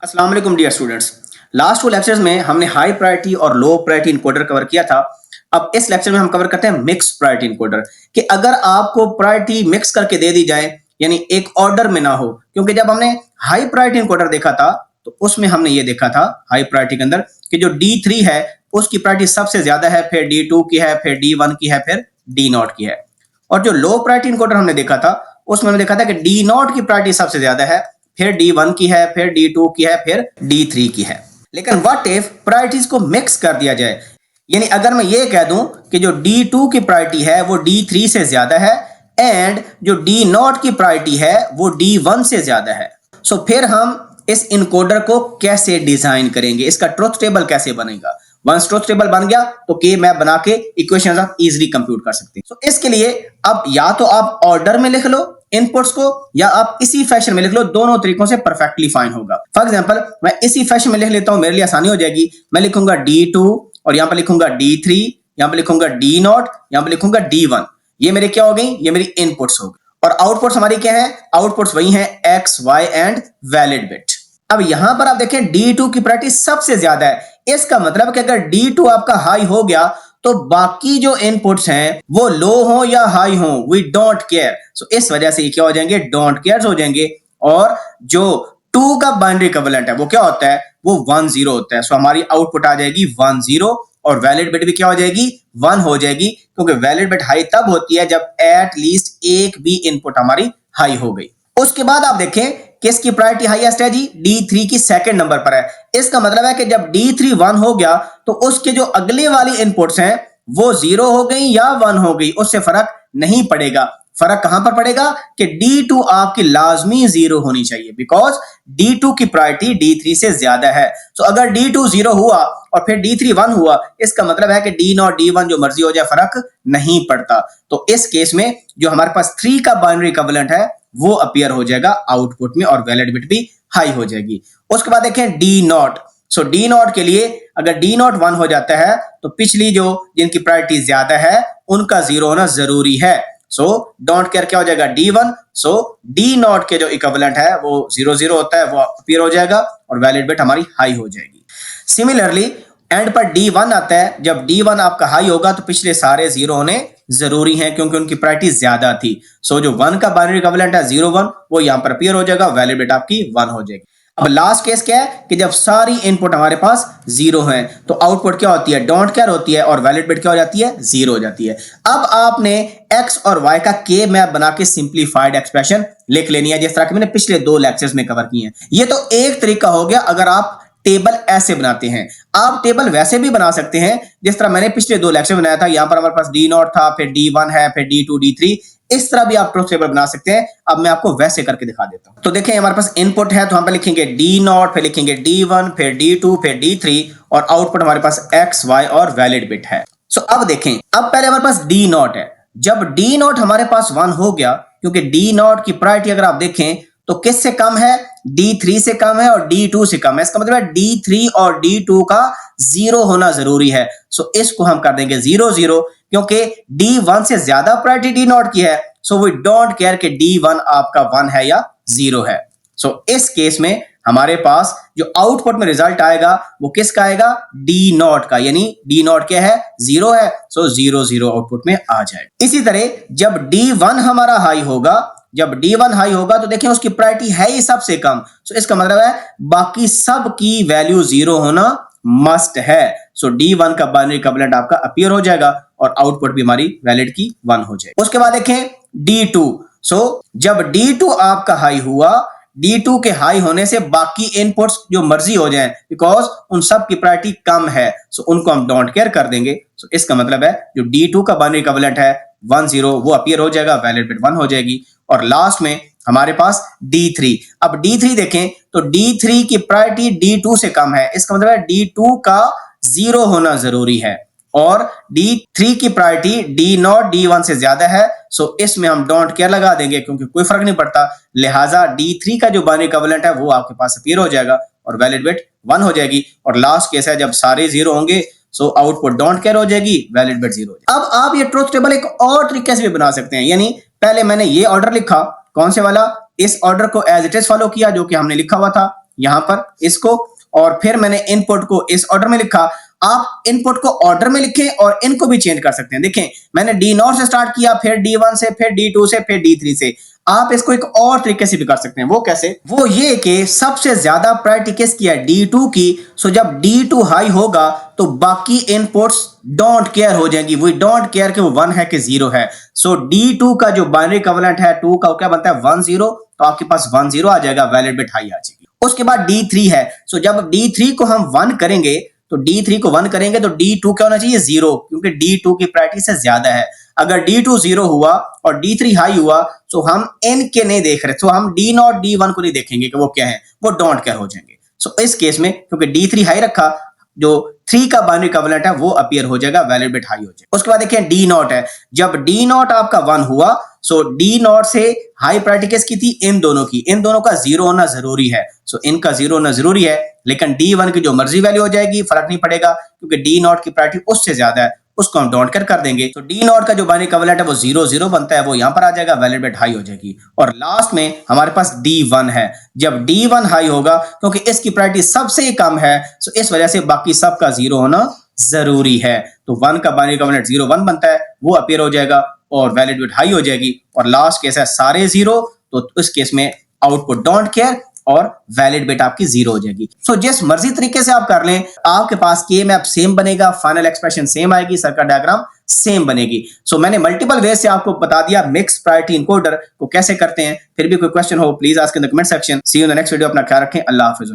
अस्सलाम वालेकुम dear students. Last 2 lectures में हमने हाई प्रायोरिटी और लो प्रायोरिटी इनकोडर कवर किया था। अब इस लेक्चर में हम कवर करते हैं मिक्स प्रायोरिटी इनकोडर कि अगर आपको प्रायोरिटी मिक्स करके दे दी जाए यानी एक ऑर्डर में ना हो, क्योंकि जब हमने हाई प्रायोरिटी इनकोडर देखा था तो उसमें हमने ये देखा था हाई प्रायोरिटी के अंदर कि जो D3 है उसकी प्रायोरिटी सबसे ज्यादा है, फिर D2 की है, फिर D1 की है, फिर D0 की है। और जो लो प्रायोरिटी इनकोडर हमने देखा था उसमें हमने देखा था कि D0 की प्रायोरिटी सबसे ज्यादा है, फिर D1 की है, फिर D2 की है, फिर D3 की है। लेकिन व्हाट इफ प्रायोरिटीज को मिक्स कर दिया जाए, यानी अगर मैं ये कह दूं कि जो D2 की प्रायोरिटी है वो D3 से ज्यादा है एंड जो D0 की प्रायोरिटी है वो D1 से ज्यादा है। सो फिर हम इस इनकोडर को कैसे डिजाइन करेंगे, इसका ट्रुथ टेबल कैसे बनेगा। वंस ट्रुथ टेबल बन गया तो के मैप बना के इक्वेशंस आप इजीली कंप्यूट कर सकते हैं। सो इसके लिए अब या तो आप ऑर्डर में लिख लो इनपुट्स को या आप इसी फैशन में लिख लो, दोनों तरीकों से परफेक्टली फाइन होगा। फॉर एग्जांपल मैं इसी फैशन में लिख लेता हूं, मेरे लिए आसानी हो जाएगी। मैं लिखूंगा D2 और यहां पर लिखूंगा D3, यहां पर लिखूंगा D0, यहां पर लिखूंगा D1। ये मेरे क्या हो गई, ये मेरी इनपुट्स हो गई। और आउटपुट्स हमारी क्या है, आउटपुट्स वही है X, Y and valid bit. अब यहां पर आप देखें D2 की प्रायोरिटी सबसे ज्यादा है, इसका मतलब कि अगर D2 आपका हाई हो गया तो बाकी जो इनपुट्स हैं वो लो हो या हाई हो, वी डोंट केयर। सो इस वजह से ये क्या हो जाएंगे, डोंट केयर हो जाएंगे। और जो 2 का बाइनरी इक्विवेलेंट है वो क्या होता है, वो 1 0 होता है। सो हमारी आउटपुट आ जाएगी 1 0 और वैलिड बिट भी क्या हो जाएगी, 1 हो जाएगी, क्योंकि वैलिड बिट हाई तब होती है जब एट लीस्ट एक भी इनपुट हमारी हाई हो गई। उसके बाद आप देखें किसकी प्रायोरिटी हाईएस्ट है जी, D3 की सेकंड नंबर पर है। इसका मतलब है कि जब D3 1 हो गया तो उसके जो अगले वाली इनपुट्स हैं वो 0 हो गई या 1 हो गई, उससे फर्क नहीं पड़ेगा। फर्क कहां पर पड़ेगा कि D2 आपकी लाजमी 0 होनी चाहिए, बिकॉज D2 की प्रायोरिटी D3 से ज्यादा है। तो अगर D2 0 हुआ और फिर D3 1 हुआ, इसका मतलब है कि D0 D1 जो मर्जी हो जाए फर्क नहीं पड़ता। तो इस केस में जो हमारे पास 3 का बाइनरी इक्विवेलेंट है वो अपीयर हो जाएगा आउटपुट में और वैलिड बिट भी हाई हो जाएगी। उसके बाद देखें D0। सो D0 के लिए अगर D0 1 हो जाता है तो पिछली जो जिनकी प्रायोरिटी ज्यादा है उनका 0 होना जरूरी है। सो डोंट केयर क्या हो जाएगा, D1। सो D0 के जो इक्विवेलेंट है वो 0 0 होता है, वो अपीयर हो जाएगा और वैलिड बिट हमारी हाई हो जाएगी। सिमिलरली एंड पर D1 आता है, जब D1 आपका हाई होगा तो पिछले सारे 0 होने जरूरी हैं क्योंकि उनकी प्रायोरिटी ज्यादा थी। सो जो 1 का बाइनरी इक्विवेलेंट है 0 1 वो यहां पर अपीयर हो जाएगा, वैलिड बिट आपकी 1 हो जाएगी। अब लास्ट केस क्या है कि जब सारी इनपुट हमारे पास 0 है तो आउटपुट क्या होती है, डोंट केयर होती है और वैलिड बिट क्या हो जाती है, 0 हो जाती है। अब आपने x और y का के मैप बना के सिंप्लीफाइड एक्सप्रेशन लिख लेनी है, जिस तरह के मैंने पिछले 2 लेक्चर्स में कवर किए हैं। ये तो एक तरीका हो गया अगर आप टेबल ऐसे बनाते हैं। आप टेबल वैसे भी बना सकते हैं जिस तरह मैंने पिछले 2 लेक्चर बनाया था। यहां पर हमारे पास D0 था, फिर D1 है, फिर D2 D3, इस तरह भी आप ट्रुथ टेबल बना सकते हैं। अब मैं आपको वैसे करके दिखा देता हूं। तो देखें हमारे पास इनपुट है तो हम पे लिखेंगे D0, फिर लिखेंगे D1, फिर D2, फिर D3 और आउटपुट हमारे पास X, Y और वैलिड बिट है। सो अब देखें, अब पहले हमारे पास D0 है। जब D0 हमारे पास 1 हो गया, क्योंकि D0 की प्रायोरिटी अगर आप देखें तो किससे कम है, D3 से कम है और D2 से कम है। इसका मतलब है D3 और D2 का 0 होना जरूरी है। सो इसको हम कर देंगे 0 0, क्योंकि D1 से ज्यादा प्रायोरिटी D0 की है। सो वी डोंट केयर कि D1 आपका 1 है या 0 है। सो इस केस में हमारे पास जो आउटपुट में रिजल्ट आएगा वो किसका आएगा, D0 का, यानी D0 क्या है, 0 है। सो 0 0 आउटपुट में आ जाएगा। इसी तरह जब D1 हमारा हाई होगा, जब D1 हाई होगा तो देखें उसकी प्रायोरिटी है ही सबसे कम। सो इसका मतलब है बाकी सब की वैल्यू 0 होना मस्ट है। सो D1 का बाइनरी इक्विवेलेंट आपका अपीयर हो जाएगा और आउटपुट भी हमारी वैलिड की 1 हो जाएगी। उसके बाद देखें D2। सो जब D2 आपका हाई हुआ, D2 के हाई होने से बाकी इनपुट्स जो मर्जी हो जाएं, बिकॉज उन सब की प्रायोरिटी कम है, सो उनको हम डोंट केयर कर देंगे। सो इसका मतलब है जो D2 का बाइनरी इक्विवेलेंट है 1 0 वो अपीयर हो जाएगा, वैलिड बिट 1 हो जाएगी। और लास्ट में हमारे पास D3। अब D3 देखें तो D3 की प्रायोरिटी D2 से कम है, इसका मतलब है D2 का 0 होना जरूरी है और D3 की प्रायोरिटी D0 D1 से ज्यादा है। सो इसमें हम डोंट केयर लगा देंगे क्योंकि कोई फर्क नहीं पड़ता, लिहाजा D3 का जो बाइनरी इक्विवेलेंट है वो आपके पास अपीयर हो जाएगा और वैलिड बिट 1 हो जाएगी। और लास्ट केस है जब सारे 0 होंगे, सो आउटपुट डोंट केयर हो जाएगी, वैलिड बिट 0 हो जाएगी। अब आप ये ट्रुथ टेबल एक और तरीके से भी बना सकते हैं, यानी पहले मैंने ये ऑर्डर लिखा, कौन से वाला, इस ऑर्डर को एज इट इज फॉलो किया जो कि हमने लिखा हुआ था। यहां पर इसको, और फिर मैंने इनपुट को इस ऑर्डर में लिखा। आप इनपुट को ऑर्डर में लिखें और इनको भी चेंज कर सकते हैं। देखें, मैंने D0 से स्टार्ट किया, फिर D1 से, फिर D2 से, फिर D3 से। आप इसको एक और तरीके से भी कर सकते हैं। वो कैसे? वो ये कि सबसे ज्यादा प्रायोरिटी किसकी है? D2 की। सो जब D2 हाई होगा तो बाकी इनपुट्स डोंट केयर हो जाएंगी। वी डोंट केयर कि वो 1 है कि 0 है। सो D2 का जो बाइनरी इक्विवेलेंट है 2 का, वो क्या बनता है? 1 0। तो आपके पास 1 0 आ जाएगा, वैलिड बिट हाई आ जाएगी। उसके बाद D3 है। सो जब D3 को हम 1 करेंगे तो D3 को 1 करेंगे तो D2 क्या होना चाहिए? 0, क्योंकि D2 की प्रायोरिटी से ज्यादा है। अगर D2 0 हुआ और D3 हाई हुआ तो हम n के नहीं देख रहे, तो हम D0 D1 को नहीं देखेंगे कि वो क्या है, वो डोंट केयर हो जाएंगे। सो इस केस में क्योंकि D3 हाई रखा, जो 3 का बाइनरी इक्विवेलेंट है वो अपीयर हो जाएगा, वैलिड बिट हाई हो जाएगा। उसके बाद देखिए D0 है। जब D0 आपका 1 हुआ, सो D0 से हाई प्रायोरिटी किसकी थी? इन दोनों की। इन दोनों का 0 होना जरूरी है। सो इनका 0 होना जरूरी है, लेकिन D1 की जो मर्जी वैल्यू हो जाएगी, फर्क नहीं पड़ेगा, क्योंकि D0 की प्रायोरिटी उससे ज्यादा है, उसको हम डोंट केयर कर देंगे। तो D0 का जो बाइनरी इक्विवेलेंट है वो 0 0 बनता है, वो यहां पर आ जाएगा, वैलिड बिट हाई हो जाएगी। और लास्ट में हमारे पास D1 है। जब D1 हाई होगा, क्योंकि इसकी प्रायोरिटी सबसे कम है, सो इस वजह से बाकी सबका 0 होना जरूरी है। तो 1 का बाइनरी इक्विवेलेंट 0 1 बनता है, वो अपीयर हो जाएगा और वैलिड बिट हाई हो जाएगी। और लास्ट केस है सारे 0, तो इस केस में आउटपुट डोंट केयर और वैलिड बिट आपकी 0 हो जाएगी। सो जिस मर्जी तरीके से आप कर लें, आपके पास के मैप सेम बनेगा, फाइनल एक्सप्रेशन सेम आएगी, सर्किट डायग्राम सेम बनेगी। सो मैंने मल्टीपल वे से आपको बता दिया मिक्स प्रायोरिटी इनकोडर को कैसे करते हैं। फिर भी कोई क्वेश्चन हो please ask in the comment section. See you in the next video. अपना ख्याल रखें। अल्लाह हाफिज़।